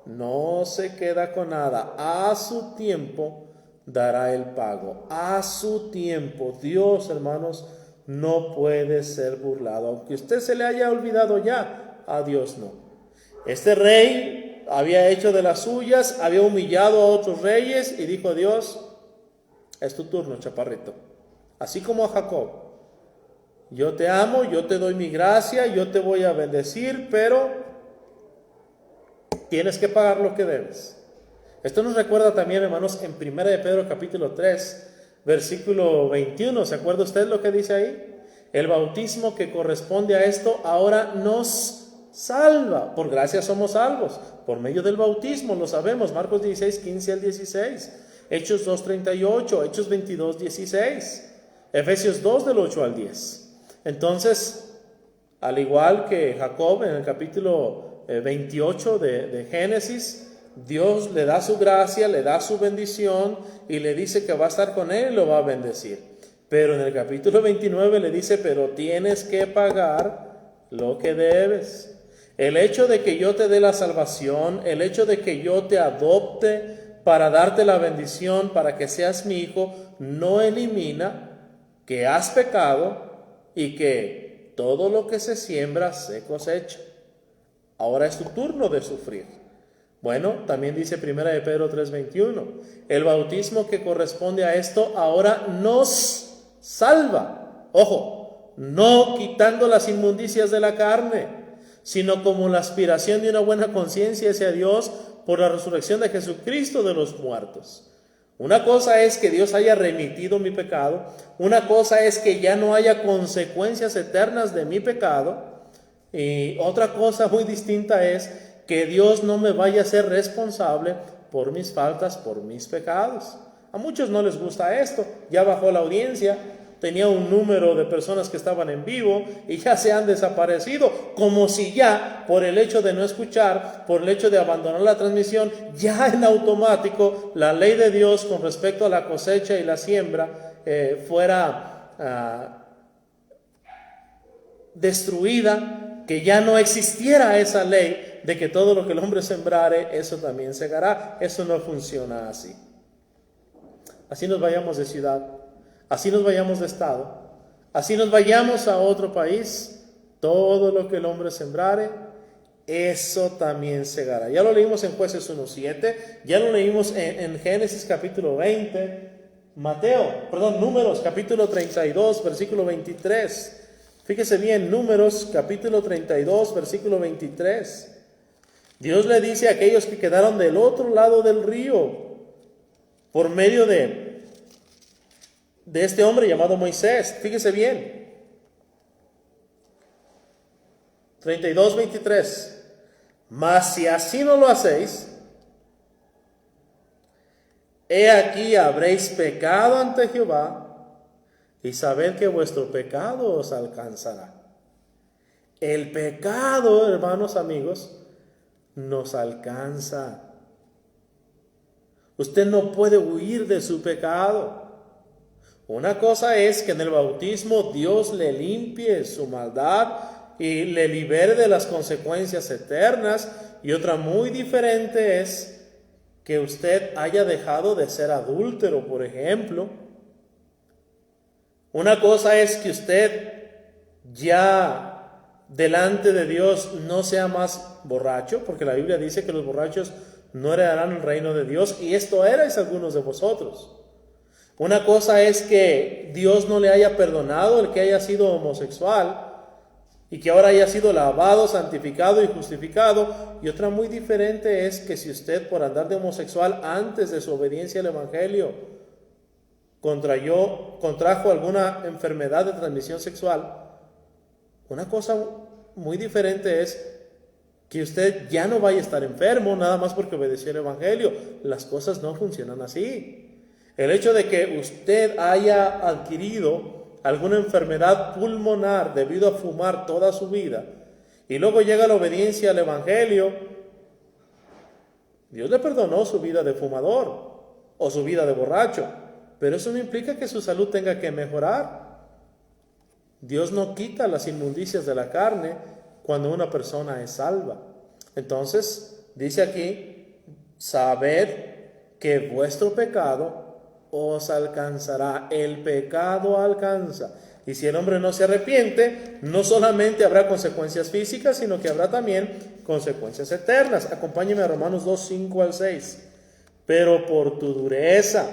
no se queda con nada. A su tiempo dará el pago. A su tiempo. Dios, hermanos, no puede ser burlado. Aunque usted se le haya olvidado ya, a Dios no. Este rey había hecho de las suyas, había humillado a otros reyes y dijo: Dios, es tu turno, chaparrito. Así como a Jacob. Yo te amo, yo te doy mi gracia, yo te voy a bendecir, pero tienes que pagar lo que debes. Esto nos recuerda también, hermanos, en 1 de Pedro capítulo 3, versículo 21. ¿Se acuerda usted lo que dice ahí? El bautismo que corresponde a esto ahora nos salva. Por gracia somos salvos, por medio del bautismo, lo sabemos. Marcos 16, 15 al 16. Hechos 2, 38. Hechos 22, 16. Efesios 2, del 8 al 10. Entonces, al igual que Jacob en el capítulo 28 de Génesis, Dios le da su gracia, le da su bendición y le dice que va a estar con él y lo va a bendecir. Pero en el capítulo 29 le dice: pero tienes que pagar lo que debes. El hecho de que yo te dé la salvación, el hecho de que yo te adopte para darte la bendición, para que seas mi hijo, no elimina que has pecado y que todo lo que se siembra se cosecha. Ahora es tu turno de sufrir. Bueno, también dice 1 de Pedro 3:21, el bautismo que corresponde a esto ahora nos salva. Ojo, no quitando las inmundicias de la carne, sino como la aspiración de una buena conciencia hacia Dios por la resurrección de Jesucristo de los muertos. Una cosa es que Dios haya remitido mi pecado, una cosa es que ya no haya consecuencias eternas de mi pecado, y otra cosa muy distinta es que Dios no me vaya a ser responsable por mis faltas, por mis pecados. A muchos no les gusta esto. Ya bajó la audiencia, tenía un número de personas que estaban en vivo y ya se han desaparecido, como si ya por el hecho de no escuchar, por el hecho de abandonar la transmisión, ya en automático la ley de Dios con respecto a la cosecha y la siembra fuera destruida, que ya no existiera esa ley de que todo lo que el hombre sembrare, eso también segará. Eso no funciona así. Así nos vayamos de ciudad, así nos vayamos de estado, así nos vayamos a otro país, todo lo que el hombre sembrare, eso también segará. Ya lo leímos en Jueces 1:7, ya lo leímos en Génesis capítulo 20, Números capítulo 32, versículo 23. Fíjese bien, Números capítulo 32, versículo 23. Dios le dice a aquellos que quedaron del otro lado del río, por medio de este hombre llamado Moisés. Fíjese bien. 32, 23. Mas si así no lo hacéis, he aquí habréis pecado ante Jehová, y sabed que vuestro pecado os alcanzará. El pecado, hermanos, amigos, nos alcanza. Usted no puede huir de su pecado. Una cosa es que en el bautismo Dios le limpie su maldad y le libere de las consecuencias eternas, y otra muy diferente es que usted haya dejado de ser adúltero, por ejemplo. Una cosa es que usted ya delante de Dios no sea más borracho, porque la Biblia dice que los borrachos no heredarán el reino de Dios, y esto erais algunos de vosotros. Una cosa es que Dios no le haya perdonado el que haya sido homosexual y que ahora haya sido lavado, santificado y justificado, y otra muy diferente es que si usted por andar de homosexual antes de su obediencia al Evangelio contrajo alguna enfermedad de transmisión sexual, una cosa muy diferente es que usted ya no vaya a estar enfermo nada más porque obedeció el Evangelio. Las cosas no funcionan así. El hecho de que usted haya adquirido alguna enfermedad pulmonar debido a fumar toda su vida y luego llega la obediencia al Evangelio, Dios le perdonó su vida de fumador o su vida de borracho, pero eso no implica que su salud tenga que mejorar. Dios no quita las inmundicias de la carne cuando una persona es salva. Entonces, dice aquí, sabed que vuestro pecado os alcanzará. El pecado alcanza. Y si el hombre no se arrepiente, no solamente habrá consecuencias físicas, sino que habrá también consecuencias eternas. Acompáñeme a Romanos 2, 5 al 6. Pero por tu dureza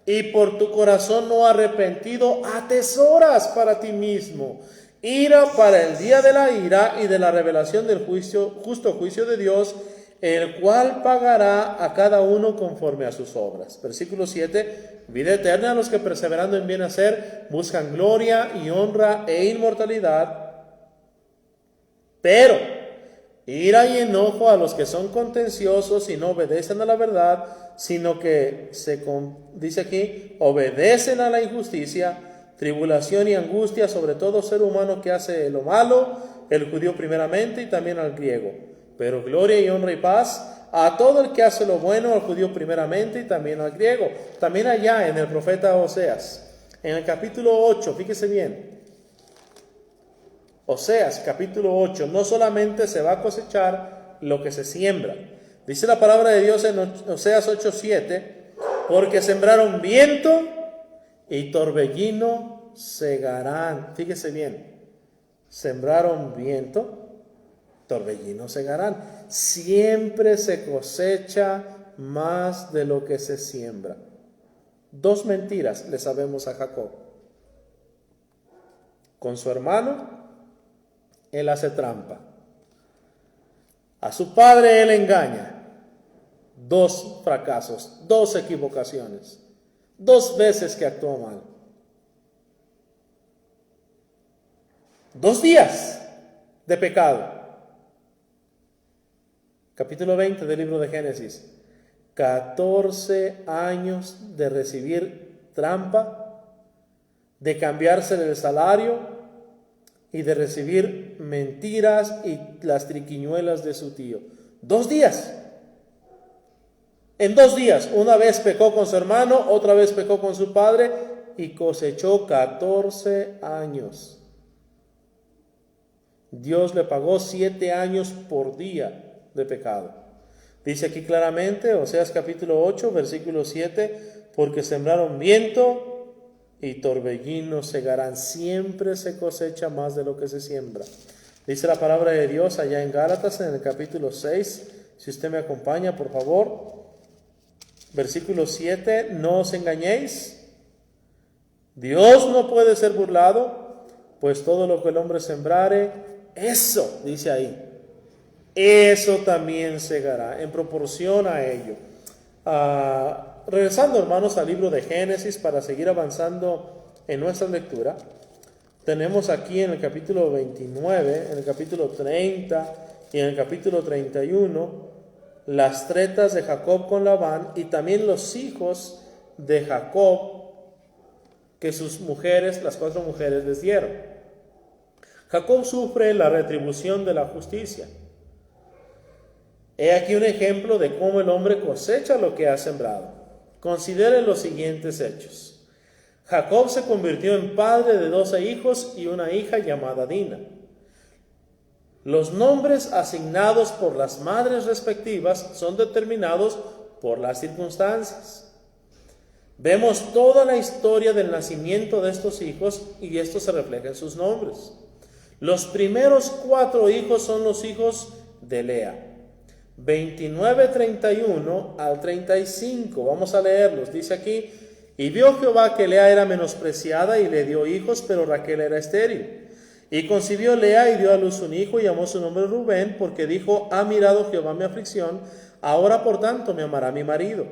y por tu corazón no arrepentido, atesoras para ti mismo ira para el día de la ira y de la revelación del justo juicio de Dios, el cual pagará a cada uno conforme a sus obras. Versículo 7, vida eterna a los que perseverando en bien hacer buscan gloria y honra e inmortalidad, pero ira y enojo a los que son contenciosos y no obedecen a la verdad, sino que, dice aquí, obedecen a la injusticia, tribulación y angustia sobre todo ser humano que hace lo malo, el judío primeramente y también al griego. Pero gloria y honra y paz a todo el que hace lo bueno, al judío primeramente y también al griego. También allá en el profeta Oseas, en el capítulo 8, fíjese bien. Oseas, capítulo 8, no solamente se va a cosechar lo que se siembra. Dice la palabra de Dios en Oseas 8:7, porque sembraron viento y torbellino segarán. Fíjese bien, sembraron viento, torbellino segarán. Siempre se cosecha más de lo que se siembra. Dos mentiras le sabemos a Jacob. Con su hermano, él hace trampa. A su padre él engaña. Dos fracasos, dos equivocaciones, dos veces que actuó mal. 2 días de pecado. Capítulo 20 del libro de Génesis. 14 años de recibir trampa, de cambiarse el salario y de recibir mentiras y las triquiñuelas de su tío. 2 días. En 2 días, una vez pecó con su hermano, otra vez pecó con su padre y cosechó 14 años. Dios le pagó 7 años por día de pecado. Dice aquí claramente, Oseas capítulo 8, versículo 7, porque sembraron viento y torbellino segarán. Siempre se cosecha más de lo que se siembra. Dice la palabra de Dios allá en Gálatas, en el capítulo 6, si usted me acompaña, por favor. Versículo 7, no os engañéis, Dios no puede ser burlado, pues todo lo que el hombre sembrare, eso, dice ahí, eso también segará, en proporción a ello. Regresando, hermanos, al libro de Génesis para seguir avanzando en nuestra lectura, tenemos aquí en el capítulo 29, en el capítulo 30 y en el capítulo 31, las tretas de Jacob con Labán y también los hijos de Jacob que sus mujeres, las 4 mujeres, les dieron. Jacob sufre la retribución de la justicia. He aquí un ejemplo de cómo el hombre cosecha lo que ha sembrado. Considere los siguientes hechos. Jacob se convirtió en padre de 12 hijos y una hija llamada Dina. Los nombres asignados por las madres respectivas son determinados por las circunstancias. Vemos toda la historia del nacimiento de estos hijos y esto se refleja en sus nombres. Los primeros 4 hijos son los hijos de Lea. 29, 31 al 35. Vamos a leerlos. Dice aquí, y vio Jehová que Lea era menospreciada y le dio hijos, pero Raquel era estéril. Y concibió Lea y dio a luz un hijo y llamó su nombre Rubén, porque dijo, ha mirado Jehová mi aflicción, ahora por tanto me amará mi marido.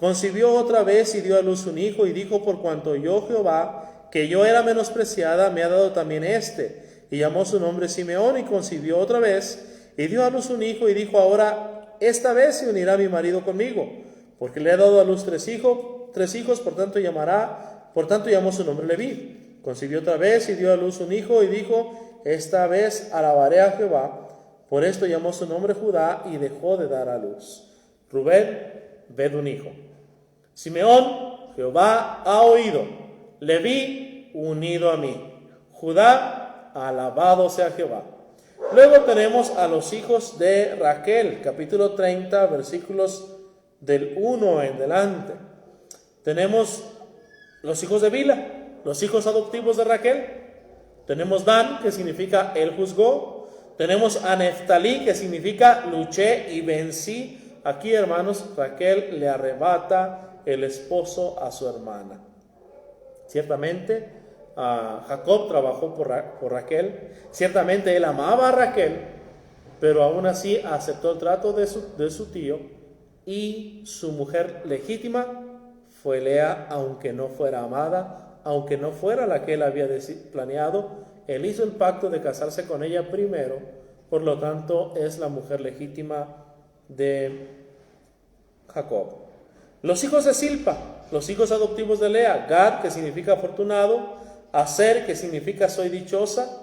Concibió otra vez y dio a luz un hijo, y dijo: por cuanto yo, Jehová, que yo era menospreciada, me ha dado también este. Y llamó su nombre Simeón, y concibió otra vez y dio a luz un hijo, y dijo: ahora esta vez se unirá mi marido conmigo, porque le he dado a luz tres hijos, por tanto llamó su nombre Leví. Concibió otra vez y dio a luz un hijo, y dijo: esta vez alabaré a Jehová. Por esto llamó su nombre Judá, y dejó de dar a luz. Rubén, ved un hijo. Simeón, Jehová ha oído. Leví, unido a mí. Judá, alabado sea Jehová. Luego tenemos a los hijos de Raquel, capítulo 30, versículos del 1 en delante. Tenemos los hijos de Bila, los hijos adoptivos de Raquel. Tenemos Dan, que significa él juzgó. Tenemos a Neftalí, que significa luché y vencí. Aquí, hermanos, Raquel le arrebata el esposo a su hermana. Ciertamente, Jacob trabajó por Raquel. Ciertamente él amaba a Raquel, pero aún así aceptó el trato de su tío, y su mujer legítima fue Lea, aunque no fuera amada, aunque no fuera la que él había planeado. Él hizo el pacto de casarse con ella primero, por lo tanto es la mujer legítima de Jacob. Los hijos de Silpa, los hijos adoptivos de Lea: Gad, que significa afortunado; Aser, que significa soy dichosa.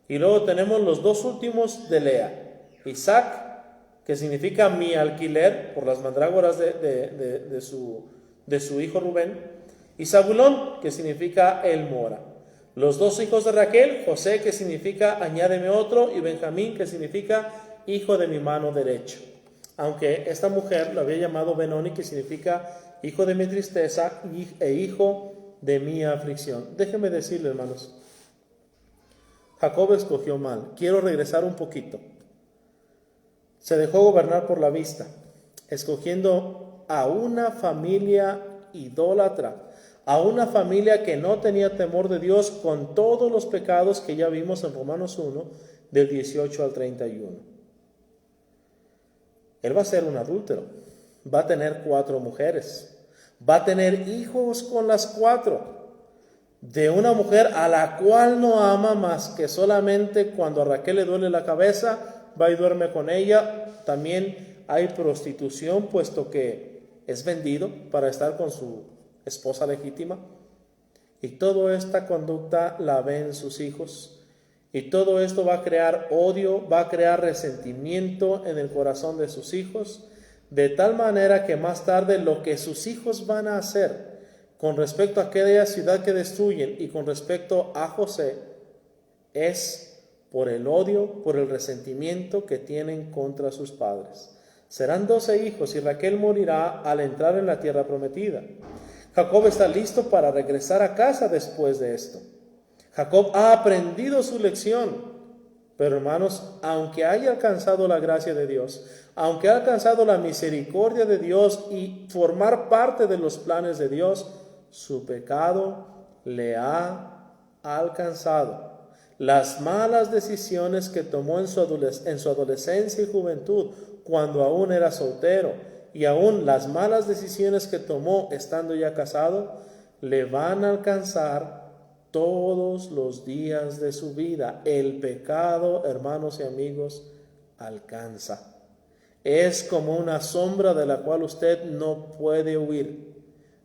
Y luego tenemos los dos últimos de Lea: Isaac, que significa mi alquiler, por las mandrágoras de su hijo Rubén; y Zabulón, que significa él mora. Los dos hijos de Raquel: José, que significa añádeme otro; y Benjamín, que significa hijo de mi mano derecha. Aunque esta mujer lo había llamado Benoni, que significa hijo de mi tristeza e hijo de mi aflicción. Déjenme decirle, hermanos, Jacob escogió mal. Quiero regresar un poquito. Se dejó gobernar por la vista, escogiendo a una familia idólatra, a una familia que no tenía temor de Dios, con todos los pecados que ya vimos en Romanos 1, del 18 al 31. Él va a ser un adúltero, va a tener 4 mujeres, va a tener hijos con las 4, de una mujer a la cual no ama más que solamente cuando a Raquel le duele la cabeza, va y duerme con ella. También hay prostitución, puesto que es vendido para estar con su esposa legítima. Y toda esta conducta la ven sus hijos. Y todo esto va a crear odio, va a crear resentimiento en el corazón de sus hijos, de tal manera que más tarde lo que sus hijos van a hacer con respecto a aquella ciudad que destruyen y con respecto a José es por el odio, por el resentimiento que tienen contra sus padres. Serán 12 hijos y Raquel morirá al entrar en la tierra prometida. Jacob está listo para regresar a casa después de esto. Jacob ha aprendido su lección, pero hermanos, aunque haya alcanzado la gracia de Dios, aunque haya alcanzado la misericordia de Dios y formar parte de los planes de Dios, su pecado le ha alcanzado. Las malas decisiones que tomó en su adolescencia y juventud, cuando aún era soltero, y aún las malas decisiones que tomó estando ya casado, le van a alcanzar todos los días de su vida. El pecado, hermanos y amigos, alcanza. Es como una sombra de la cual usted no puede huir.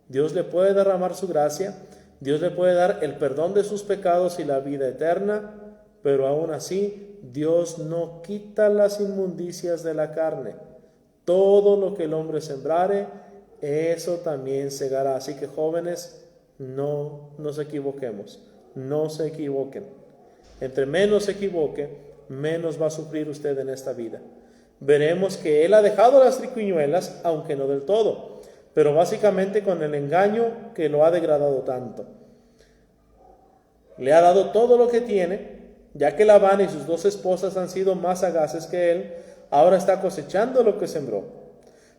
Dios le puede derramar su gracia, Dios le puede dar el perdón de sus pecados y la vida eterna, pero aún así Dios no quita las inmundicias de la carne. Todo lo que el hombre sembrare, eso también segará. Así que jóvenes, no nos equivoquemos, no se equivoquen. Entre menos se equivoque, menos va a sufrir usted en esta vida. Veremos que él ha dejado las triquiñuelas, aunque no del todo, pero básicamente con el engaño que lo ha degradado tanto. Le ha dado todo lo que tiene, ya que Labán y sus 2 esposas han sido más sagaces que él. Ahora está cosechando lo que sembró.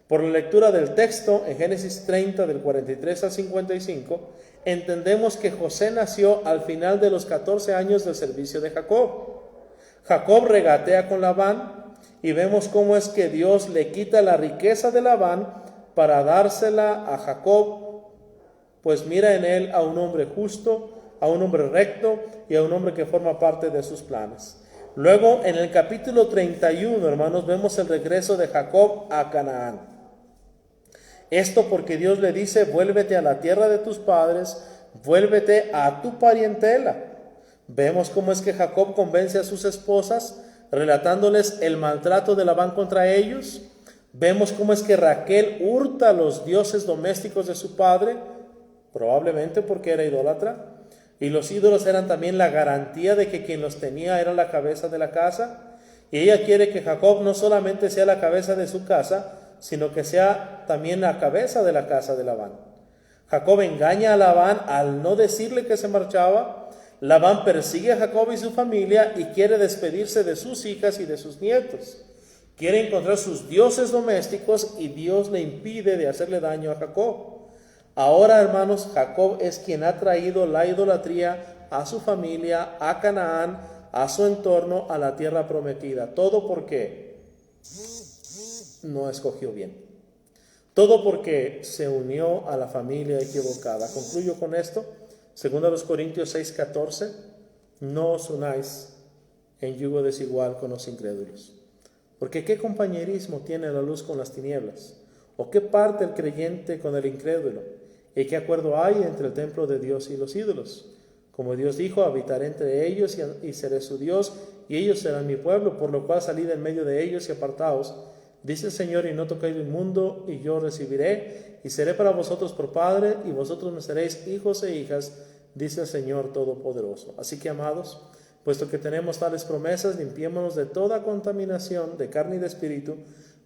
Por la lectura del texto en Génesis 30 del 43 al 55, entendemos que José nació al final de los 14 años del servicio de Jacob. Jacob regatea con Labán y vemos cómo es que Dios le quita la riqueza de Labán para dársela a Jacob, pues mira en él a un hombre justo, a un hombre recto y a un hombre que forma parte de sus planes. Luego, en el capítulo 31, hermanos, vemos el regreso de Jacob a Canaán. Esto porque Dios le dice: vuélvete a la tierra de tus padres, vuélvete a tu parientela. Vemos cómo es que Jacob convence a sus esposas, relatándoles el maltrato de Labán contra ellos. Vemos cómo es que Raquel hurta los dioses domésticos de su padre, probablemente porque era idólatra. Y los ídolos eran también la garantía de que quien los tenía era la cabeza de la casa. Y ella quiere que Jacob no solamente sea la cabeza de su casa, sino que sea también la cabeza de la casa de Labán. Jacob engaña a Labán al no decirle que se marchaba. Labán persigue a Jacob y su familia y quiere despedirse de sus hijas y de sus nietos. Quiere encontrar sus dioses domésticos y Dios le impide de hacerle daño a Jacob. Ahora, hermanos, Jacob es quien ha traído la idolatría a su familia, a Canaán, a su entorno, a la tierra prometida. Todo porque no escogió bien. Todo porque se unió a la familia equivocada. Concluyo con esto. 2 Corintios 6:14. No os unáis en yugo desigual con los incrédulos. Porque ¿qué compañerismo tiene la luz con las tinieblas? ¿O qué parte el creyente con el incrédulo? ¿Y qué acuerdo hay entre el templo de Dios y los ídolos? Como Dios dijo: habitaré entre ellos y seré su Dios, y ellos serán mi pueblo, por lo cual salid en medio de ellos y apartaos, dice el Señor, y no toquéis lo inmundo, y yo recibiré, y seré para vosotros por padre, y vosotros me seréis hijos e hijas, dice el Señor Todopoderoso. Así que, amados, puesto que tenemos tales promesas, limpiémonos de toda contaminación de carne y de espíritu,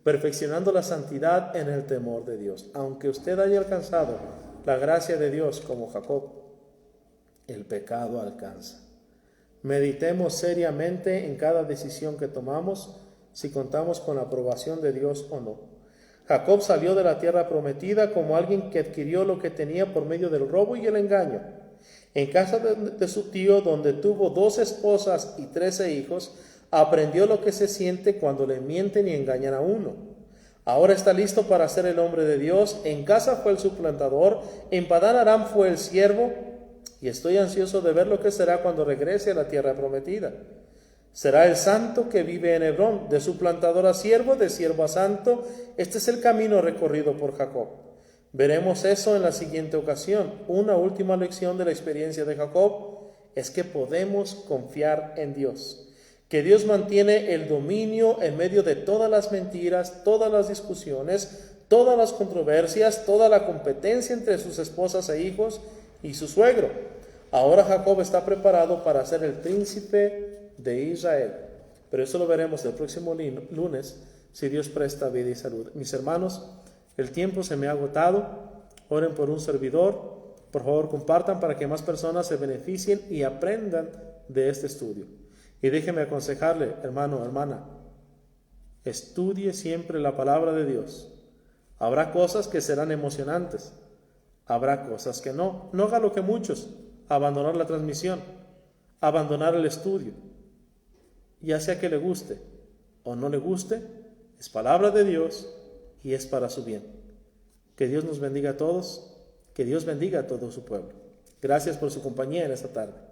perfeccionando la santidad en el temor de Dios. Aunque usted haya alcanzado la gracia de Dios como Jacob, el pecado alcanza. Meditemos seriamente en cada decisión que tomamos, si contamos con la aprobación de Dios o no. Jacob salió de la tierra prometida como alguien que adquirió lo que tenía por medio del robo y el engaño. En casa de su tío, donde tuvo 2 esposas y 13 hijos, aprendió lo que se siente cuando le mienten y engañan a uno. Ahora está listo para ser el hombre de Dios. En casa fue el suplantador, en Padán Aram fue el siervo, y estoy ansioso de ver lo que será cuando regrese a la tierra prometida. Será el santo que vive en Hebrón, de suplantador a siervo, de siervo a santo. Este es el camino recorrido por Jacob. Veremos eso en la siguiente ocasión. Una última lección de la experiencia de Jacob es que podemos confiar en Dios. Que Dios mantiene el dominio en medio de todas las mentiras, todas las discusiones, todas las controversias, toda la competencia entre sus esposas e hijos y su suegro. Ahora Jacob está preparado para ser el príncipe de Israel. Pero eso lo veremos el próximo lunes, si Dios presta vida y salud. Mis hermanos, el tiempo se me ha agotado. Oren por un servidor. Por favor, compartan para que más personas se beneficien y aprendan de este estudio. Y déjeme aconsejarle, hermano, hermana, estudie siempre la palabra de Dios. Habrá cosas que serán emocionantes, habrá cosas que no. No haga lo que muchos, abandonar la transmisión, abandonar el estudio. Ya sea que le guste o no le guste, es palabra de Dios y es para su bien. Que Dios nos bendiga a todos, que Dios bendiga a todo su pueblo. Gracias por su compañía en esta tarde.